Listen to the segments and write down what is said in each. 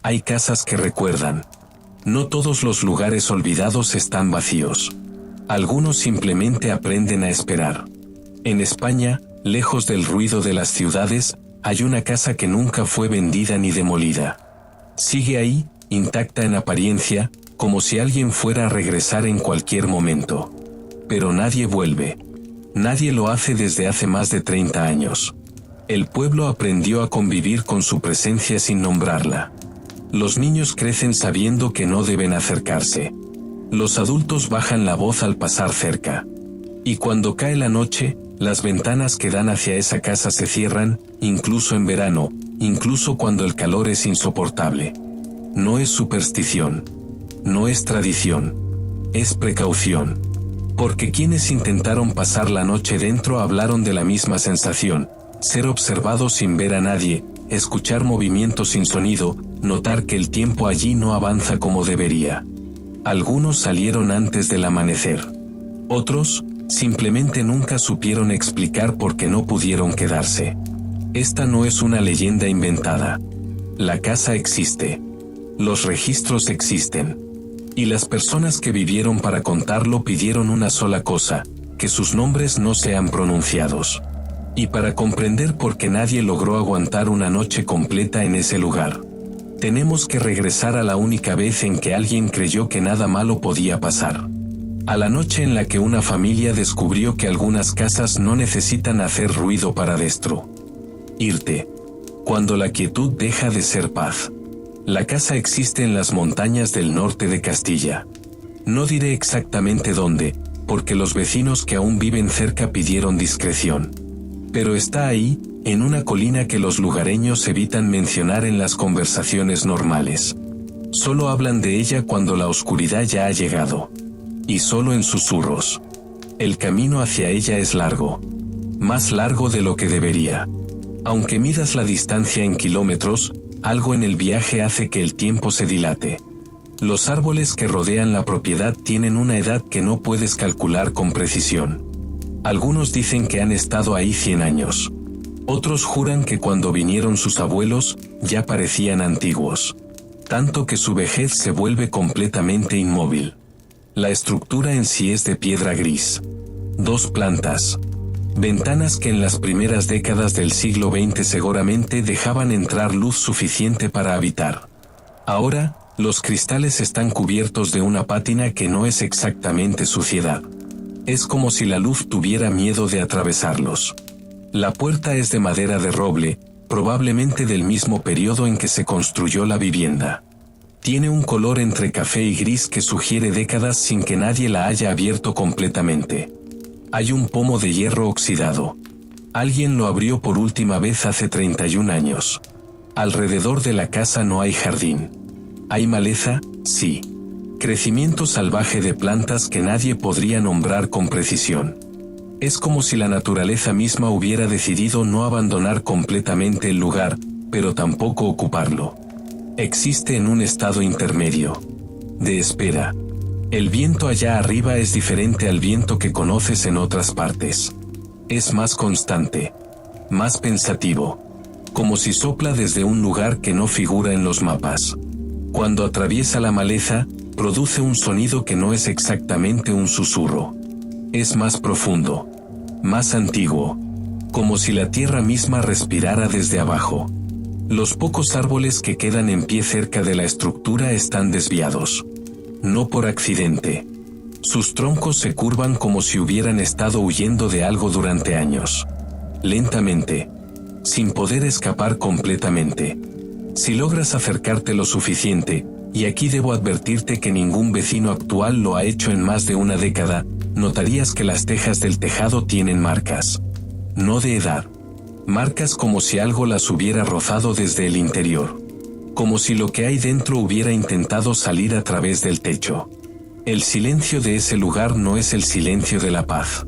Hay casas que recuerdan. No todos los lugares olvidados están vacíos. Algunos simplemente aprenden a esperar. En España, lejos del ruido de las ciudades, hay una casa que nunca fue vendida ni demolida. Sigue ahí, intacta en apariencia, como si alguien fuera a regresar en cualquier momento. Pero nadie vuelve. Nadie lo hace desde hace más de 30 años. El pueblo aprendió a convivir con su presencia sin nombrarla. Los niños crecen sabiendo que no deben acercarse. Los adultos bajan la voz al pasar cerca. Y cuando cae la noche, las ventanas que dan hacia esa casa se cierran, incluso en verano, incluso cuando el calor es insoportable. No es superstición. No es tradición. Es precaución. Porque quienes intentaron pasar la noche dentro hablaron de la misma sensación: ser observado sin ver a nadie, escuchar movimientos sin sonido, notar que el tiempo allí no avanza como debería. Algunos salieron antes del amanecer. Otros, simplemente nunca supieron explicar por qué no pudieron quedarse. Esta no es una leyenda inventada. La casa existe. Los registros existen. Y las personas que vivieron para contarlo pidieron una sola cosa: que sus nombres no sean pronunciados. Y para comprender por qué nadie logró aguantar una noche completa en ese lugar, tenemos que regresar a la única vez en que alguien creyó que nada malo podía pasar. A la noche en la que una familia descubrió que algunas casas no necesitan hacer ruido para destruirte. Cuando la quietud deja de ser paz. La casa existe en las montañas del norte de Castilla. No diré exactamente dónde, porque los vecinos que aún viven cerca pidieron discreción. Pero está ahí, en una colina que los lugareños evitan mencionar en las conversaciones normales. Solo hablan de ella cuando la oscuridad ya ha llegado. Y solo en susurros. El camino hacia ella es largo. Más largo de lo que debería. Aunque midas la distancia en kilómetros, algo en el viaje hace que el tiempo se dilate. Los árboles que rodean la propiedad tienen una edad que no puedes calcular con precisión. Algunos dicen que han estado ahí 100 años. Otros juran que cuando vinieron sus abuelos, ya parecían antiguos. Tanto que su vejez se vuelve completamente inmóvil. La estructura en sí es de piedra gris. 2 plantas. Ventanas que en las primeras décadas del siglo XX seguramente dejaban entrar luz suficiente para habitar. Ahora, los cristales están cubiertos de una pátina que no es exactamente suciedad. Es como si la luz tuviera miedo de atravesarlos. La puerta es de madera de roble, probablemente del mismo periodo en que se construyó la vivienda. Tiene un color entre café y gris que sugiere décadas sin que nadie la haya abierto completamente. Hay un pomo de hierro oxidado. Alguien lo abrió por última vez hace 31 años. Alrededor de la casa no hay jardín. ¿Hay maleza? Sí. Crecimiento salvaje de plantas que nadie podría nombrar con precisión. Es como si la naturaleza misma hubiera decidido no abandonar completamente el lugar, pero tampoco ocuparlo. Existe en un estado intermedio. De espera. El viento allá arriba es diferente al viento que conoces en otras partes. Es más constante. Más pensativo. Como si sopla desde un lugar que no figura en los mapas. Cuando atraviesa la maleza, produce un sonido que no es exactamente un susurro. Es más profundo. Más antiguo. Como si la tierra misma respirara desde abajo. Los pocos árboles que quedan en pie cerca de la estructura están desviados. No por accidente. Sus troncos se curvan como si hubieran estado huyendo de algo durante años. Lentamente. Sin poder escapar completamente. Si logras acercarte lo suficiente, y aquí debo advertirte que ningún vecino actual lo ha hecho en más de una década, notarías que las tejas del tejado tienen marcas. No de edad. Marcas como si algo las hubiera rozado desde el interior. Como si lo que hay dentro hubiera intentado salir a través del techo. El silencio de ese lugar no es el silencio de la paz.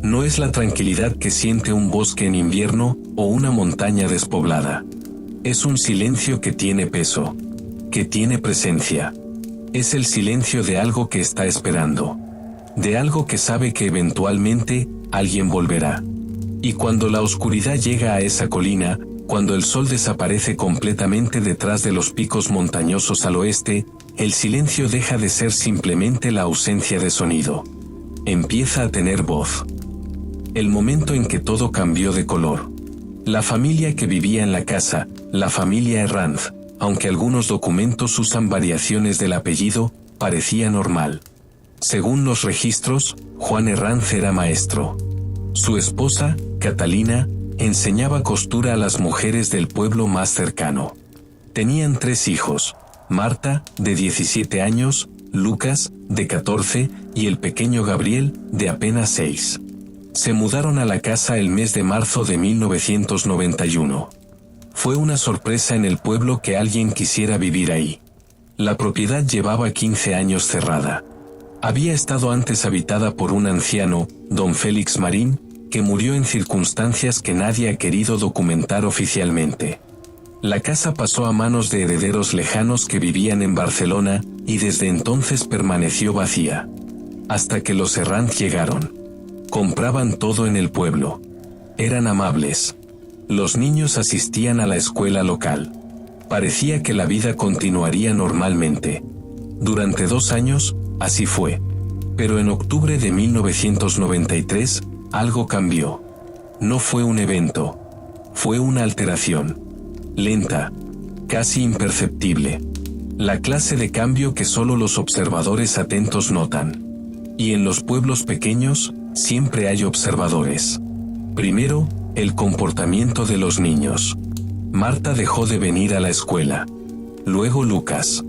No es la tranquilidad que siente un bosque en invierno o una montaña despoblada. Es un silencio que tiene peso. Que tiene presencia. Es el silencio de algo que está esperando. De algo que sabe que eventualmente alguien volverá. Y cuando la oscuridad llega a esa colina, Cuando el sol desaparece completamente detrás de los picos montañosos al oeste, el silencio deja de ser simplemente la ausencia de sonido. Empieza a tener voz. El momento en que todo cambió de color. La familia que vivía en la casa, la familia Herranz, aunque algunos documentos usan variaciones del apellido, parecía normal. Según los registros, Juan Herranz era maestro. Su esposa, Catalina, enseñaba costura a las mujeres del pueblo más cercano. Tenían 3 hijos, Marta, de 17 años, Lucas, de 14, y el pequeño Gabriel, de apenas 6. Se mudaron a la casa el mes de marzo de 1991. Fue una sorpresa en el pueblo que alguien quisiera vivir ahí. La propiedad llevaba 15 años cerrada. Había estado antes habitada por un anciano, don Félix Marín, que murió en circunstancias que nadie ha querido documentar oficialmente. La casa pasó a manos de herederos lejanos que vivían en Barcelona, y desde entonces permaneció vacía. Hasta que los Herranz llegaron. Compraban todo en el pueblo. Eran amables. Los niños asistían a la escuela local. Parecía que la vida continuaría normalmente. Durante 2 años, así fue. Pero en octubre de 1993, algo cambió. No fue un evento. Fue una alteración. Lenta. Casi imperceptible. La clase de cambio que solo los observadores atentos notan. Y en los pueblos pequeños, siempre hay observadores. Primero, el comportamiento de los niños. Marta dejó de venir a la escuela. Luego Lucas.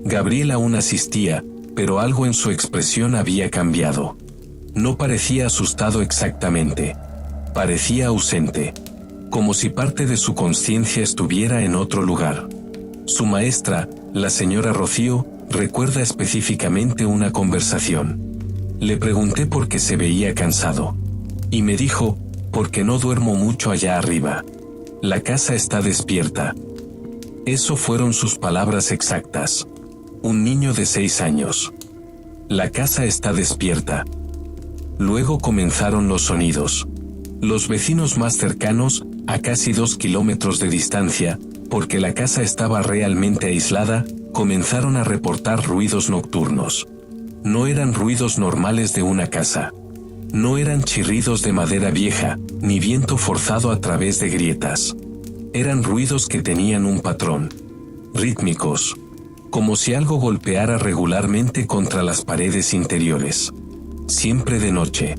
Gabriel aún asistía, pero algo en su expresión había cambiado. No parecía asustado exactamente. Parecía ausente. Como si parte de su conciencia estuviera en otro lugar. Su maestra, la señora Rocío, recuerda específicamente una conversación. Le pregunté por qué se veía cansado. Y me dijo, porque no duermo mucho allá arriba. La casa está despierta. Eso fueron sus palabras exactas. Un niño de 6 años. La casa está despierta. Luego comenzaron los sonidos. Los vecinos más cercanos, a casi 2 kilómetros de distancia, porque la casa estaba realmente aislada, comenzaron a reportar ruidos nocturnos. No eran ruidos normales de una casa. No eran chirridos de madera vieja, ni viento forzado a través de grietas. Eran ruidos que tenían un patrón. Rítmicos. Como si algo golpeara regularmente contra las paredes interiores. Siempre de noche.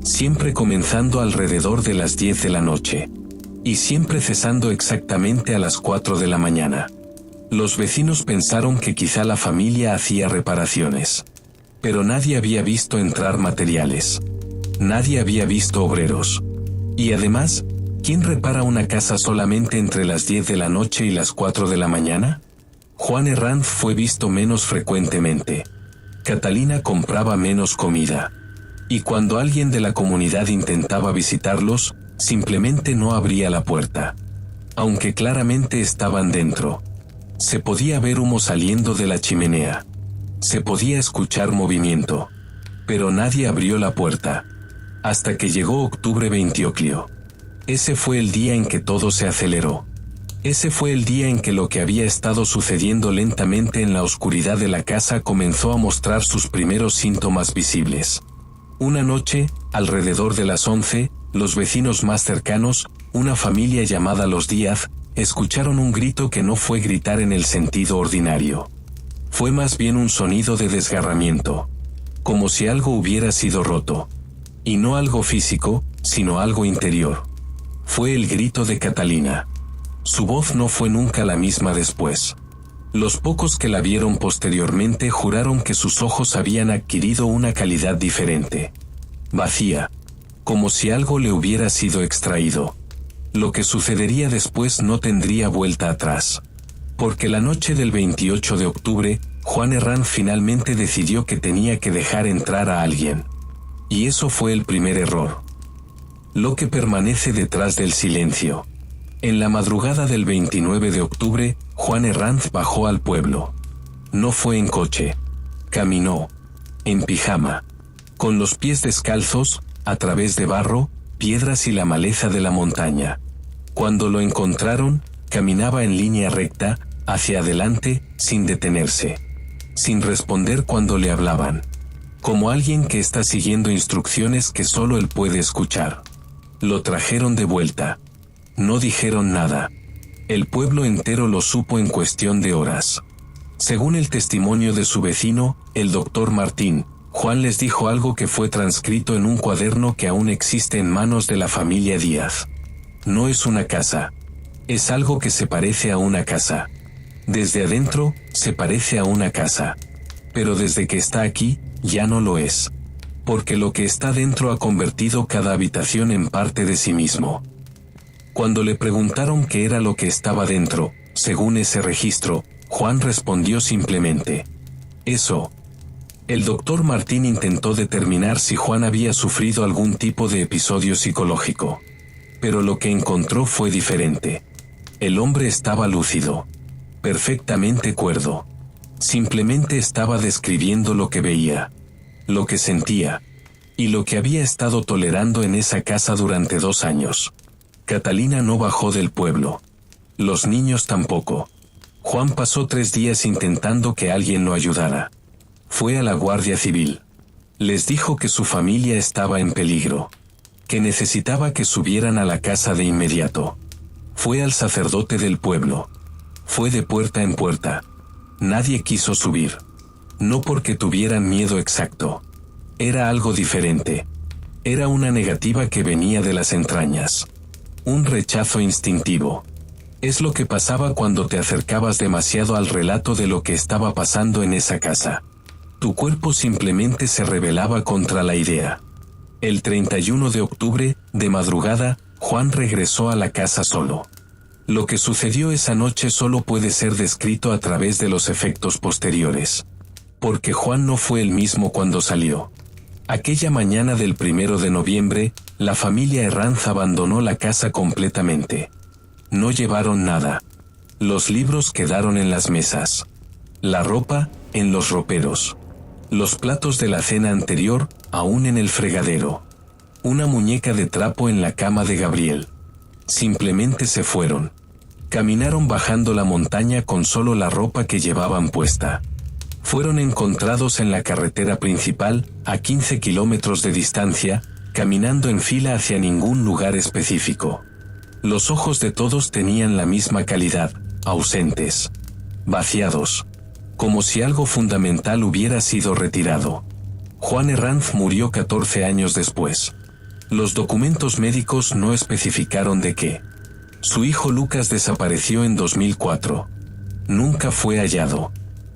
Siempre comenzando alrededor de las 10 de la noche. Y siempre cesando exactamente a las 4 de la mañana. Los vecinos pensaron que quizá la familia hacía reparaciones. Pero nadie había visto entrar materiales. Nadie había visto obreros. Y además, ¿quién repara una casa solamente entre las 10 de la noche y las 4 de la mañana? Juan Herranz fue visto menos frecuentemente. Catalina compraba menos comida. Y cuando alguien de la comunidad intentaba visitarlos, simplemente no abría la puerta. Aunque claramente estaban dentro. Se podía ver humo saliendo de la chimenea. Se podía escuchar movimiento. Pero nadie abrió la puerta. Hasta que llegó octubre 28. Ese fue el día en que todo se aceleró. Ese fue el día en que lo que había estado sucediendo lentamente en la oscuridad de la casa comenzó a mostrar sus primeros síntomas visibles. Una noche, alrededor de las 11, los vecinos más cercanos, una familia llamada Los Díaz, escucharon un grito que no fue gritar en el sentido ordinario. Fue más bien un sonido de desgarramiento. Como si algo hubiera sido roto. Y no algo físico, sino algo interior. Fue el grito de Catalina. Su voz no fue nunca la misma después. Los pocos que la vieron posteriormente juraron que sus ojos habían adquirido una calidad diferente. Vacía. Como si algo le hubiera sido extraído. Lo que sucedería después no tendría vuelta atrás. Porque la noche del 28 de octubre, Juan Herranz finalmente decidió que tenía que dejar entrar a alguien. Y eso fue el primer error. Lo que permanece detrás del silencio. En la madrugada del 29 de octubre, Juan Herranz bajó al pueblo. No fue en coche. Caminó. En pijama. Con los pies descalzos, a través de barro, piedras y la maleza de la montaña. Cuando lo encontraron, caminaba en línea recta, hacia adelante, sin detenerse. Sin responder cuando le hablaban. Como alguien que está siguiendo instrucciones que solo él puede escuchar. Lo trajeron de vuelta. No dijeron nada. El pueblo entero lo supo en cuestión de horas. Según el testimonio de su vecino, el doctor Martín, Juan les dijo algo que fue transcrito en un cuaderno que aún existe en manos de la familia Díaz. No es una casa. Es algo que se parece a una casa. Desde adentro, se parece a una casa. Pero desde que está aquí, ya no lo es. Porque lo que está dentro ha convertido cada habitación en parte de sí mismo. Cuando le preguntaron qué era lo que estaba dentro, según ese registro, Juan respondió simplemente: eso. El doctor Martín intentó determinar si Juan había sufrido algún tipo de episodio psicológico. Pero lo que encontró fue diferente. El hombre estaba lúcido. Perfectamente cuerdo. Simplemente estaba describiendo lo que veía, lo que sentía, y lo que había estado tolerando en esa casa durante 2 años. Catalina no bajó del pueblo. Los niños tampoco. Juan pasó 3 días intentando que alguien lo ayudara. Fue a la Guardia Civil. Les dijo que su familia estaba en peligro. Que necesitaba que subieran a la casa de inmediato. Fue al sacerdote del pueblo. Fue de puerta en puerta. Nadie quiso subir. No porque tuvieran miedo exacto. Era algo diferente. Era una negativa que venía de las entrañas. Un rechazo instintivo. Es lo que pasaba cuando te acercabas demasiado al relato de lo que estaba pasando en esa casa. Tu cuerpo simplemente se rebelaba contra la idea. El 31 de octubre, de madrugada, Juan regresó a la casa solo. Lo que sucedió esa noche solo puede ser descrito a través de los efectos posteriores. Porque Juan no fue el mismo cuando salió. Aquella mañana del 1 de noviembre, la familia Herranz abandonó la casa completamente. No llevaron nada. Los libros quedaron en las mesas. La ropa, en los roperos. Los platos de la cena anterior, aún en el fregadero. Una muñeca de trapo en la cama de Gabriel. Simplemente se fueron. Caminaron bajando la montaña con solo la ropa que llevaban puesta. Fueron encontrados en la carretera principal, a 15 kilómetros de distancia, caminando en fila hacia ningún lugar específico. Los ojos de todos tenían la misma calidad, ausentes. Vaciados. Como si algo fundamental hubiera sido retirado. Juan Herranz murió 14 años después. Los documentos médicos no especificaron de qué. Su hijo Lucas desapareció en 2004. Nunca fue hallado.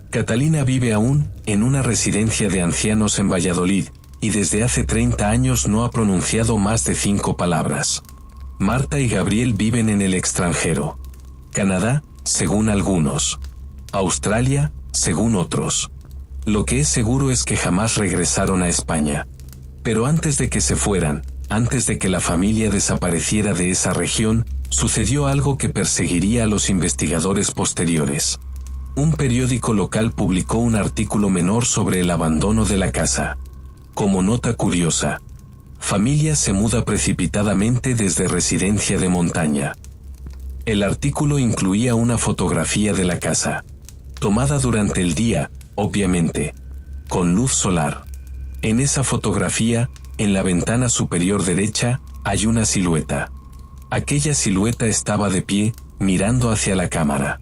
Catalina vive aún, en una residencia de ancianos en Valladolid, y desde hace 30 años no ha pronunciado más de 5 palabras. Marta y Gabriel viven en el extranjero. Canadá, según algunos. Australia, según otros. Lo que es seguro es que jamás regresaron a España. Pero antes de que se fueran, antes de que la familia desapareciera de esa región, sucedió algo que perseguiría a los investigadores posteriores. Un periódico local publicó un artículo menor sobre el abandono de la casa. Como nota curiosa, familia se muda precipitadamente desde residencia de montaña. El artículo incluía una fotografía de la casa. Tomada durante el día, obviamente. Con luz solar. En esa fotografía, en la ventana superior derecha, hay una silueta. Aquella silueta estaba de pie, mirando hacia la cámara.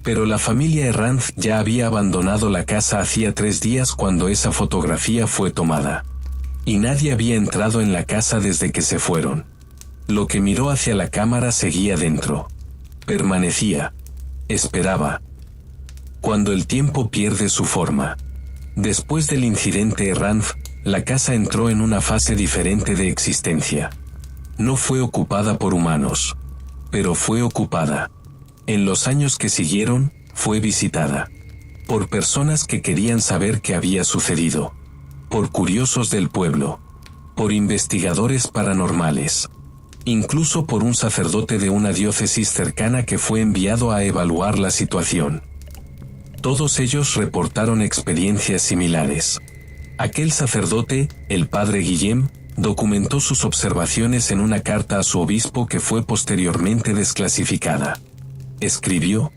Pero la familia Herranz ya había abandonado la casa hacía 3 días cuando esa fotografía fue tomada. Y nadie había entrado en la casa desde que se fueron. Lo que miró hacia la cámara seguía dentro. Permanecía. Esperaba. Cuando el tiempo pierde su forma. Después del incidente Herranz, la casa entró en una fase diferente de existencia. No fue ocupada por humanos. Pero fue ocupada. En los años que siguieron, fue visitada. Por personas que querían saber qué había sucedido. Por curiosos del pueblo. Por investigadores paranormales. Incluso por un sacerdote de una diócesis cercana que fue enviado a evaluar la situación. Todos ellos reportaron experiencias similares. Aquel sacerdote, el padre Guillem, documentó sus observaciones en una carta a su obispo que fue posteriormente desclasificada. Escribió: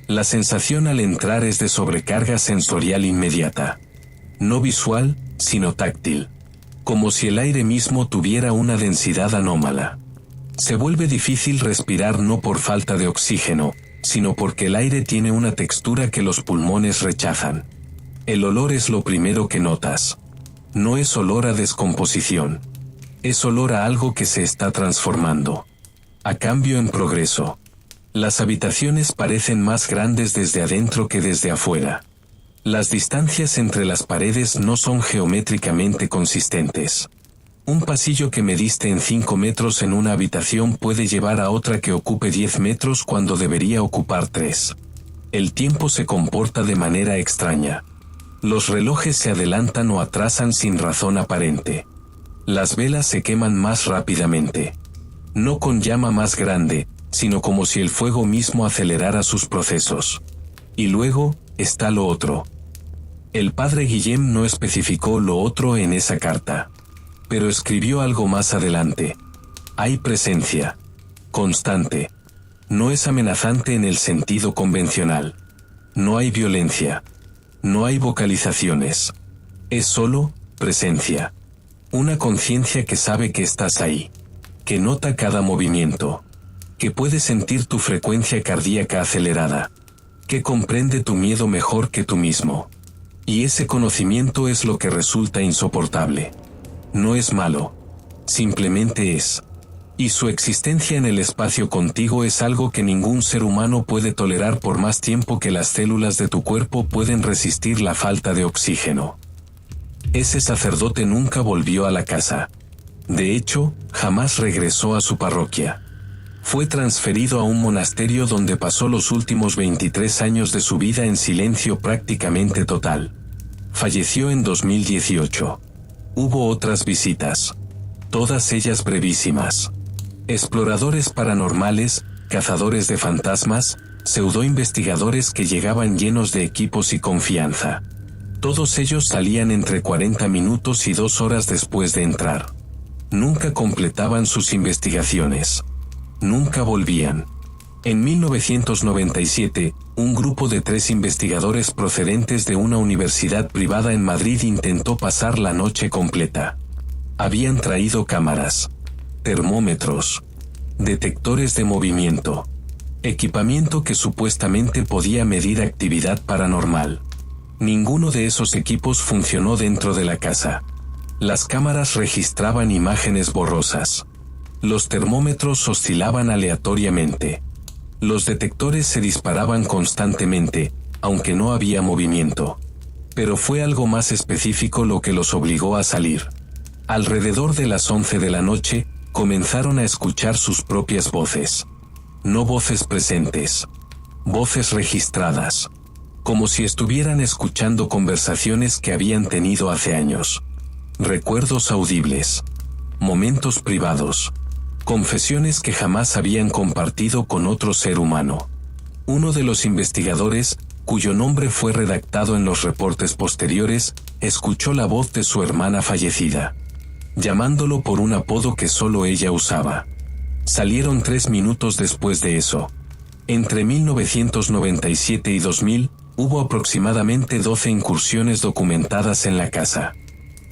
la sensación al entrar es de sobrecarga sensorial inmediata. No visual, sino táctil. Como si el aire mismo tuviera una densidad anómala. Se vuelve difícil respirar no por falta de oxígeno, sino porque el aire tiene una textura que los pulmones rechazan. El olor es lo primero que notas. No es olor a descomposición. Es olor a algo que se está transformando. A cambio en progreso. Las habitaciones parecen más grandes desde adentro que desde afuera. Las distancias entre las paredes no son geométricamente consistentes. Un pasillo que mediste en 5 metros en una habitación puede llevar a otra que ocupe 10 metros cuando debería ocupar 3. El tiempo se comporta de manera extraña. Los relojes se adelantan o atrasan sin razón aparente. Las velas se queman más rápidamente. No con llama más grande, sino como si el fuego mismo acelerara sus procesos. Y luego, está lo otro. El padre Guillem no especificó lo otro en esa carta. Pero escribió algo más adelante. Hay presencia. Constante. No es amenazante en el sentido convencional. No hay violencia. No hay vocalizaciones. Es solo presencia. Una conciencia que sabe que estás ahí. Que nota cada movimiento. Que puede sentir tu frecuencia cardíaca acelerada. Que comprende tu miedo mejor que tú mismo. Y ese conocimiento es lo que resulta insoportable. No es malo. Simplemente es. Y su existencia en el espacio contigo es algo que ningún ser humano puede tolerar por más tiempo que las células de tu cuerpo pueden resistir la falta de oxígeno. Ese sacerdote nunca volvió a la casa. De hecho, jamás regresó a su parroquia. Fue transferido a un monasterio donde pasó los últimos 23 años de su vida en silencio prácticamente total. Falleció en 2018. Hubo otras visitas. Todas ellas brevísimas. Exploradores paranormales, cazadores de fantasmas, pseudoinvestigadores que llegaban llenos de equipos y confianza. Todos ellos salían entre 40 minutos y 2 horas después de entrar. Nunca completaban sus investigaciones. Nunca volvían. En 1997, un grupo de 3 investigadores procedentes de una universidad privada en Madrid intentó pasar la noche completa. Habían traído cámaras, termómetros, detectores de movimiento, equipamiento que supuestamente podía medir actividad paranormal. Ninguno de esos equipos funcionó dentro de la casa. Las cámaras registraban imágenes borrosas. Los termómetros oscilaban aleatoriamente. Los detectores se disparaban constantemente, aunque no había movimiento. Pero fue algo más específico lo que los obligó a salir. Alrededor de las 11 de la noche, comenzaron a escuchar sus propias voces. No voces presentes. Voces registradas. Como si estuvieran escuchando conversaciones que habían tenido hace años. Recuerdos audibles. Momentos privados. Confesiones que jamás habían compartido con otro ser humano. Uno de los investigadores, cuyo nombre fue redactado en los reportes posteriores, escuchó la voz de su hermana fallecida, llamándolo por un apodo que solo ella usaba. Salieron 3 minutos después de eso. Entre 1997 y 2000, hubo aproximadamente 12 incursiones documentadas en la casa.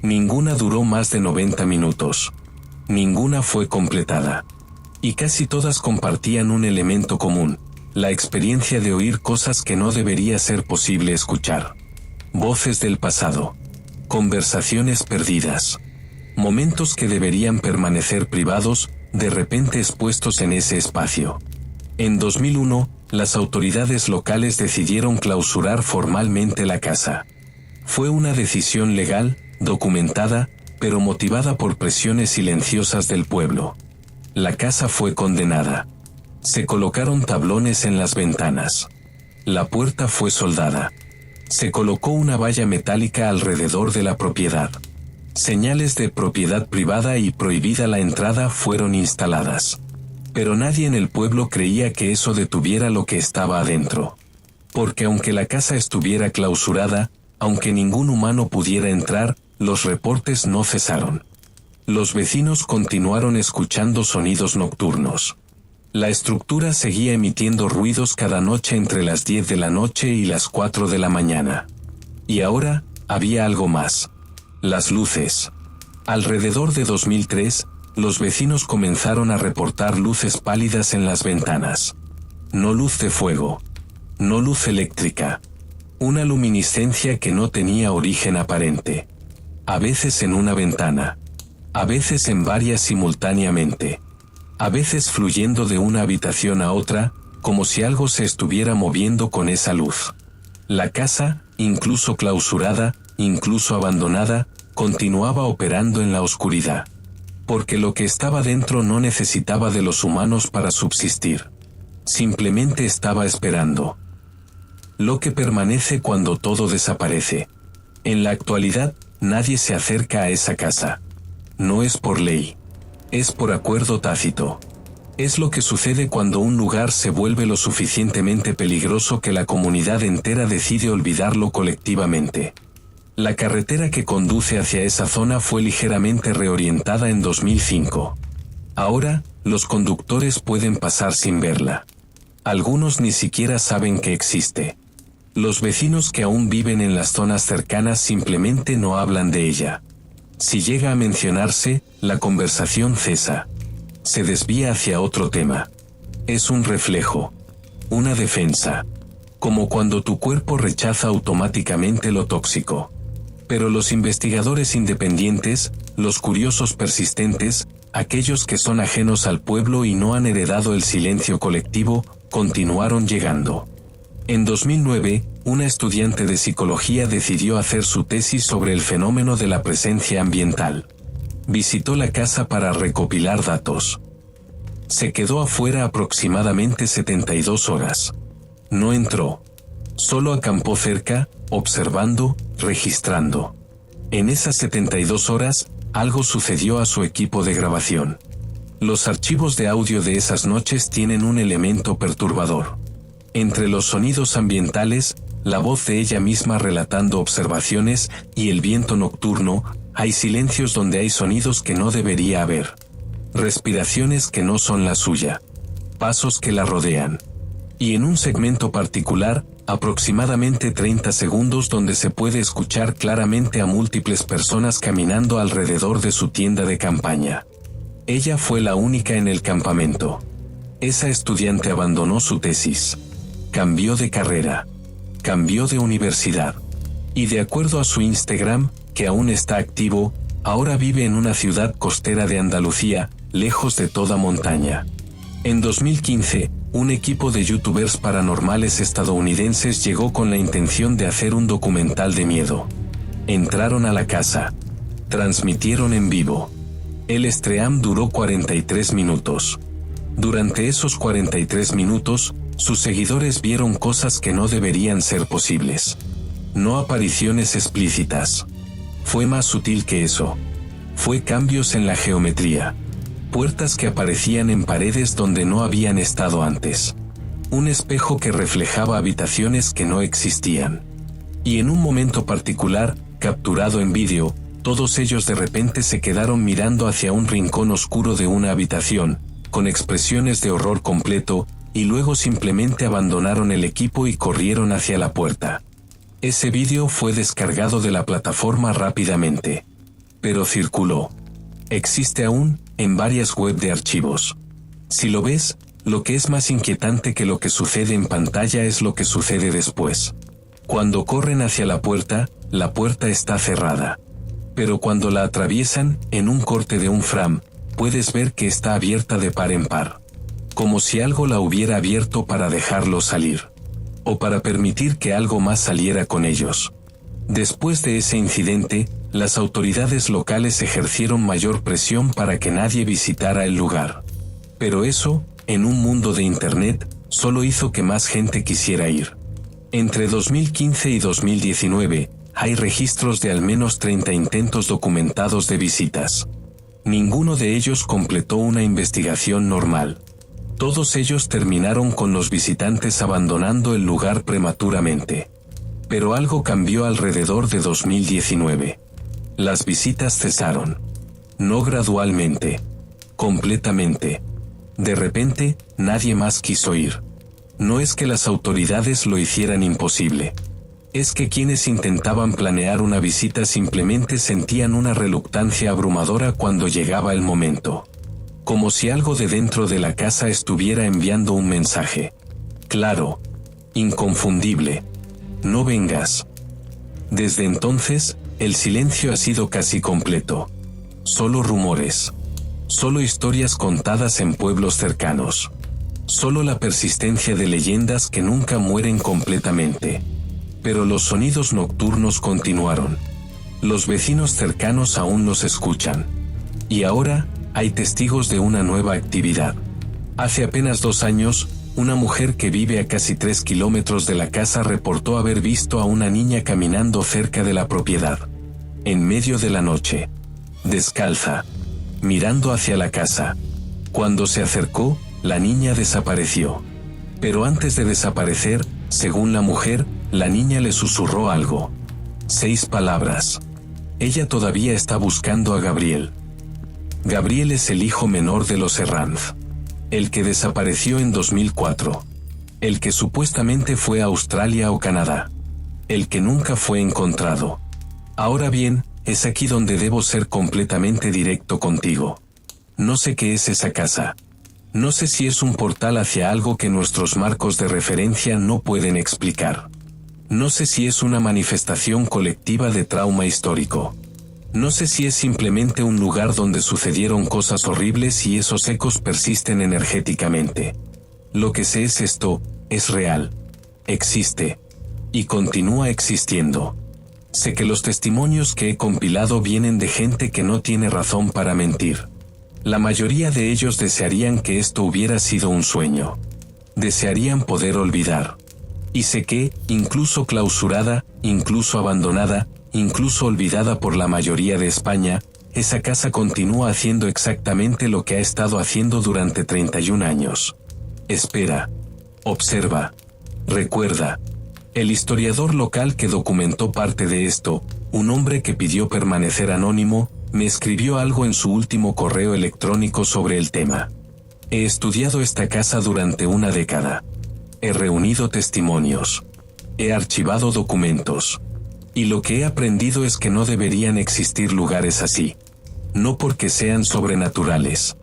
Ninguna duró más de 90 minutos. Ninguna fue completada. Y casi todas compartían un elemento común, la experiencia de oír cosas que no debería ser posible escuchar. Voces del pasado. Conversaciones perdidas. Momentos que deberían permanecer privados, de repente expuestos en ese espacio. En 2001, las autoridades locales decidieron clausurar formalmente la casa. Fue una decisión legal, documentada, pero motivada por presiones silenciosas del pueblo. La casa fue condenada. Se colocaron tablones en las ventanas. La puerta fue soldada. Se colocó una valla metálica alrededor de la propiedad. Señales de propiedad privada y prohibida la entrada fueron instaladas. Pero nadie en el pueblo creía que eso detuviera lo que estaba adentro. Porque aunque la casa estuviera clausurada, aunque ningún humano pudiera entrar, los reportes no cesaron. Los vecinos continuaron escuchando sonidos nocturnos. La estructura seguía emitiendo ruidos cada noche entre las 10 de la noche y las 4 de la mañana. Y ahora, había algo más. Las luces. Alrededor de 2003, los vecinos comenzaron a reportar luces pálidas en las ventanas. No luz de fuego. No luz eléctrica. Una luminiscencia que no tenía origen aparente. A veces en una ventana. A veces en varias simultáneamente. A veces fluyendo de una habitación a otra, como si algo se estuviera moviendo con esa luz. La casa, incluso clausurada, incluso abandonada, continuaba operando en la oscuridad. Porque lo que estaba dentro no necesitaba de los humanos para subsistir. Simplemente estaba esperando. Lo que permanece cuando todo desaparece. En la actualidad, nadie se acerca a esa casa. No es por ley. Es por acuerdo tácito. Es lo que sucede cuando un lugar se vuelve lo suficientemente peligroso que la comunidad entera decide olvidarlo colectivamente. La carretera que conduce hacia esa zona fue ligeramente reorientada en 2005. Ahora, los conductores pueden pasar sin verla. Algunos ni siquiera saben que existe. Los vecinos que aún viven en las zonas cercanas simplemente no hablan de ella. Si llega a mencionarse, la conversación cesa. Se desvía hacia otro tema. Es un reflejo. Una defensa. Como cuando tu cuerpo rechaza automáticamente lo tóxico. Pero los investigadores independientes, los curiosos persistentes, aquellos que son ajenos al pueblo y no han heredado el silencio colectivo, continuaron llegando. En 2009, una estudiante de psicología decidió hacer su tesis sobre el fenómeno de la presencia ambiental. Visitó la casa para recopilar datos. Se quedó afuera aproximadamente 72 horas. No entró. Solo acampó cerca, observando, registrando. En esas 72 horas, algo sucedió a su equipo de grabación. Los archivos de audio de esas noches tienen un elemento perturbador. Entre los sonidos ambientales, la voz de ella misma relatando observaciones y el viento nocturno, hay silencios donde hay sonidos que no debería haber. Respiraciones que no son la suya. Pasos que la rodean. Y en un segmento particular, aproximadamente 30 segundos donde se puede escuchar claramente a múltiples personas caminando alrededor de su tienda de campaña. Ella fue la única en el campamento. Esa estudiante abandonó su tesis. Cambió de carrera. Cambió de universidad. Y de acuerdo a su Instagram, que aún está activo, ahora vive en una ciudad costera de Andalucía, lejos de toda montaña. En 2015, un equipo de youtubers paranormales estadounidenses llegó con la intención de hacer un documental de miedo. Entraron a la casa. Transmitieron en vivo. El stream duró 43 minutos. Durante esos 43 minutos, sus seguidores vieron cosas que no deberían ser posibles. No apariciones explícitas. Fue más sutil que eso. Fue cambios en la geometría. Puertas que aparecían en paredes donde no habían estado antes. Un espejo que reflejaba habitaciones que no existían. Y en un momento particular, capturado en vídeo, todos ellos de repente se quedaron mirando hacia un rincón oscuro de una habitación, con expresiones de horror completo, y luego simplemente abandonaron el equipo y corrieron hacia la puerta. Ese vídeo fue descargado de la plataforma rápidamente. Pero circuló. Existe aún, en varias web de archivos. Si lo ves, lo que es más inquietante que lo que sucede en pantalla es lo que sucede después. Cuando corren hacia la puerta está cerrada. Pero cuando la atraviesan, en un corte de un frame, puedes ver que está abierta de par en par. Como si algo la hubiera abierto para dejarlo salir. O para permitir que algo más saliera con ellos. Después de ese incidente, las autoridades locales ejercieron mayor presión para que nadie visitara el lugar. Pero eso, en un mundo de Internet, solo hizo que más gente quisiera ir. Entre 2015 y 2019, hay registros de al menos 30 intentos documentados de visitas. Ninguno de ellos completó una investigación normal. Todos ellos terminaron con los visitantes abandonando el lugar prematuramente. Pero algo cambió alrededor de 2019. Las visitas cesaron. No gradualmente. Completamente. De repente, nadie más quiso ir. No es que las autoridades lo hicieran imposible. Es que quienes intentaban planear una visita simplemente sentían una reluctancia abrumadora cuando llegaba el momento. Como si algo de dentro de la casa estuviera enviando un mensaje. Claro. Inconfundible. No vengas. Desde entonces, el silencio ha sido casi completo. Solo rumores. Solo historias contadas en pueblos cercanos. Solo la persistencia de leyendas que nunca mueren completamente. Pero los sonidos nocturnos continuaron. Los vecinos cercanos aún los escuchan. Y ahora, hay testigos de una nueva actividad. Hace apenas 2 años, una mujer que vive a casi 3 kilómetros de la casa reportó haber visto a una niña caminando cerca de la propiedad. En medio de la noche. Descalza. Mirando hacia la casa. Cuando se acercó, la niña desapareció. Pero antes de desaparecer, según la mujer, la niña le susurró algo. 6 palabras. Ella todavía está buscando a Gabriel. Gabriel es el hijo menor de los Herranz. El que desapareció en 2004. El que supuestamente fue a Australia o Canadá. El que nunca fue encontrado. Ahora bien, es aquí donde debo ser completamente directo contigo. No sé qué es esa casa. No sé si es un portal hacia algo que nuestros marcos de referencia no pueden explicar. No sé si es una manifestación colectiva de trauma histórico. No sé si es simplemente un lugar donde sucedieron cosas horribles y esos ecos persisten energéticamente. Lo que sé es esto, es real. Existe. Y continúa existiendo. Sé que los testimonios que he compilado vienen de gente que no tiene razón para mentir. La mayoría de ellos desearían que esto hubiera sido un sueño. Desearían poder olvidar. Y sé que, incluso clausurada, incluso abandonada, incluso olvidada por la mayoría de España, esa casa continúa haciendo exactamente lo que ha estado haciendo durante 31 años. Espera. Observa. Recuerda. El historiador local que documentó parte de esto, un hombre que pidió permanecer anónimo, me escribió algo en su último correo electrónico sobre el tema. He estudiado esta casa durante una década. He reunido testimonios. He archivado documentos. Y lo que he aprendido es que no deberían existir lugares así. No porque sean sobrenaturales,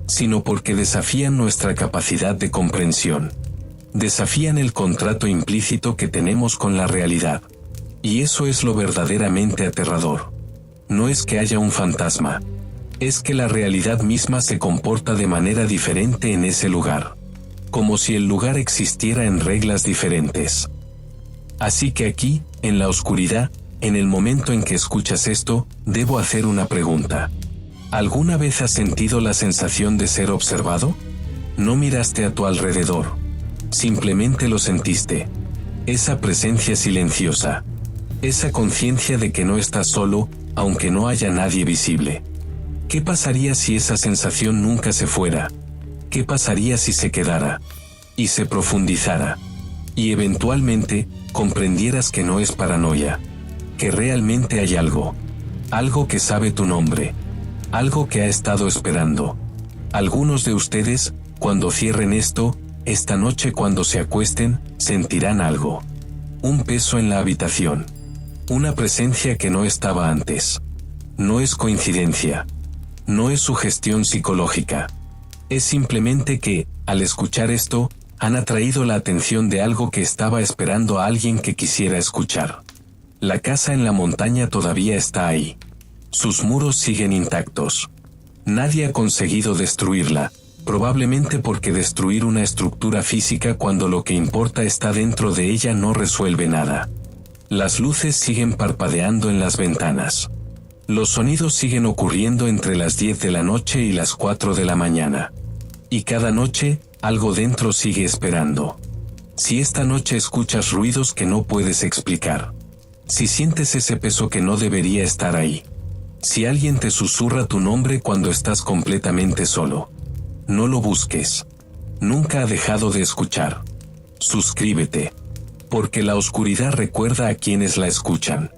sino porque desafían nuestra capacidad de comprensión. Desafían el contrato implícito que tenemos con la realidad. Y eso es lo verdaderamente aterrador. No es que haya un fantasma. Es que la realidad misma se comporta de manera diferente en ese lugar. Como si el lugar existiera en reglas diferentes. Así que aquí, en la oscuridad, en el momento en que escuchas esto, debo hacer una pregunta. ¿Alguna vez has sentido la sensación de ser observado? No miraste a tu alrededor. Simplemente lo sentiste. Esa presencia silenciosa. Esa conciencia de que no estás solo, aunque no haya nadie visible. ¿Qué pasaría si esa sensación nunca se fuera? ¿Qué pasaría si se quedara? Y se profundizara. Y eventualmente, comprendieras que no es paranoia. Que realmente hay algo. Algo que sabe tu nombre. Algo que ha estado esperando. Algunos de ustedes, cuando cierren esto, esta noche cuando se acuesten, sentirán algo. Un peso en la habitación. Una presencia que no estaba antes. No es coincidencia. No es sugestión psicológica. Es simplemente que, al escuchar esto, han atraído la atención de algo que estaba esperando a alguien que quisiera escuchar. La casa en la montaña todavía está ahí. Sus muros siguen intactos. Nadie ha conseguido destruirla, probablemente porque destruir una estructura física cuando lo que importa está dentro de ella no resuelve nada. Las luces siguen parpadeando en las ventanas. Los sonidos siguen ocurriendo entre las 10 de la noche y las 4 de la mañana. Y cada noche, algo dentro sigue esperando. Si esta noche escuchas ruidos que no puedes explicar. Si sientes ese peso que no debería estar ahí. Si alguien te susurra tu nombre cuando estás completamente solo. No lo busques. Nunca ha dejado de escuchar. Suscríbete. Porque la oscuridad recuerda a quienes la escuchan.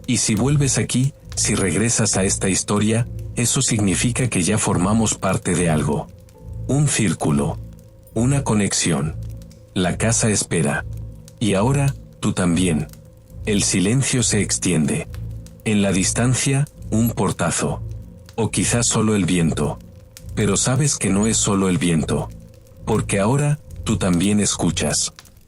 Y si vuelves aquí, si regresas a esta historia, Eso significa que ya formamos parte de algo. Un círculo. Una conexión. La casa espera. Y ahora, tú también. El silencio se extiende. En la distancia, un portazo. O quizás solo el viento. Pero sabes que no es solo el viento. Porque ahora, tú también escuchas.